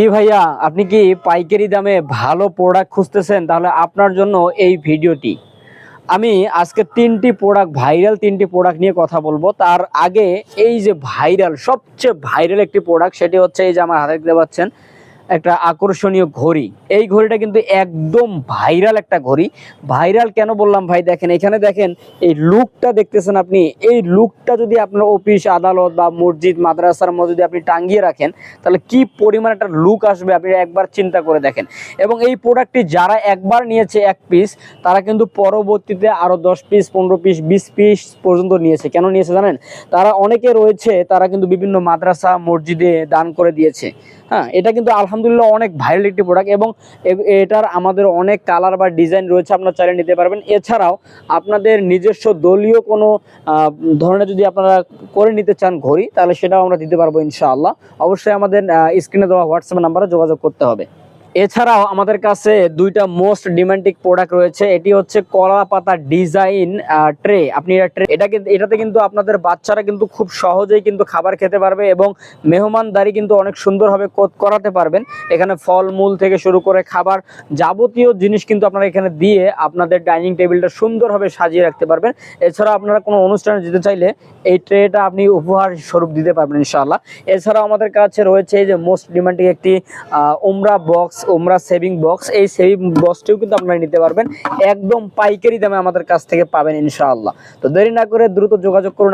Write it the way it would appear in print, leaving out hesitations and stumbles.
কি ভাইয়া, আপনি কি পাইকারি দামে ভালো প্রোডাক্ট খুঁজতেছেন? তাহলে আপনার জন্য এই ভিডিওটি। আমি আজকে ভাইরাল তিনটি প্রোডাক্ট নিয়ে কথা বলবো। তার আগে এই যে সবচেয়ে ভাইরাল একটি প্রোডাক্ট, সেটি হচ্ছে এই যে আমার হাতে দেখতে পাচ্ছেন একটা আকর্ষণীয় ঘড়ি। এই ঘড়িটা কিন্তু একদম ভাইরাল একটা ঘড়ি। ভাইরাল কেন বললাম ভাই, দেখেন এখানে দেখেন এই লুকটা দেখতেছেন আপনি। এই লুকটা যদি আপনার অফিস আদালত বা মসজিদ মাদ্রাসার মধ্যে যদি আপনি টাঙ্গিয়ে রাখেন, তাহলে কি পরিমাণ একটা লুক আসবে আপনি একবার চিন্তা করে দেখেন। এবং এই প্রোডাক্টটি যারা একবার নিয়েছে এক পিস, তারা কিন্তু পরবর্তীতে আরও 10 পিস 15 পিস 20 পিস পর্যন্ত নিয়েছে। কেন নিয়েছে জানেন? তারা অনেকে রয়েছে, তারা কিন্তু বিভিন্ন মাদ্রাসা মসজিদে দান করে দিয়েছে। হ্যাঁ, এটা কিন্তু আলহামদুলিল্লাহ অনেক ভাইরাল একটি প্রোডাক্ট এবং এটার আমাদের অনেক কালার বা ডিজাইন রয়েছে, আপনারা চাইলে নিতে পারবেন। এছাড়াও আপনাদের নিজস্ব দলীয় কোনো ধরনের যদি আপনারা করে নিতে চান ঘড়ি, তাহলে সেটাও আমরা দিতে পারবো ইনশাআল্লাহ। অবশ্যই আমাদের স্ক্রিনে দেওয়া হোয়াটসঅ্যাপ নাম্বারে যোগাযোগ করতে হবে। এছাড়াও আমাদের কাছে দুইটা মোস্ট ডিমান্ডিং প্রোডাক্ট রয়েছে। এটি হচ্ছে কলা পাতা ডিজাইন ট্রে। আপনি এটাতে কিন্তু আপনাদের বাচ্চারা কিন্তু খুব সহজেই কিন্তু খাবার খেতে পারবে এবং মেহমানদারি কিন্তু অনেক সুন্দরভাবে করাতে পারবেন। এখানে ফলমূল থেকে শুরু করে খাবার যাবতীয় জিনিস কিন্তু আপনারা এখানে দিয়ে আপনাদের ডাইনিং টেবিলটা সুন্দরভাবে সাজিয়ে রাখতে পারবেন। এছাড়া আপনারা কোনো অনুষ্ঠানে যেতে চাইলে এই ট্রেটা আপনি উপহার স্বরূপ দিতে পারবেন ইনশাআল্লাহ। এছাড়াও আমাদের কাছে রয়েছে এই যে মোস্ট ডিমান্ডিং একটি ওমরা সেভিং বক্স। এই সেভিং বক্সটিও কিন্তু আপনারা নিতে পারবেন, একদম পাইকারি দামে আমাদের কাছ থেকে পাবেন ইনশাআল্লাহ। তো দেরি না করে দ্রুত যোগাযোগ করুন।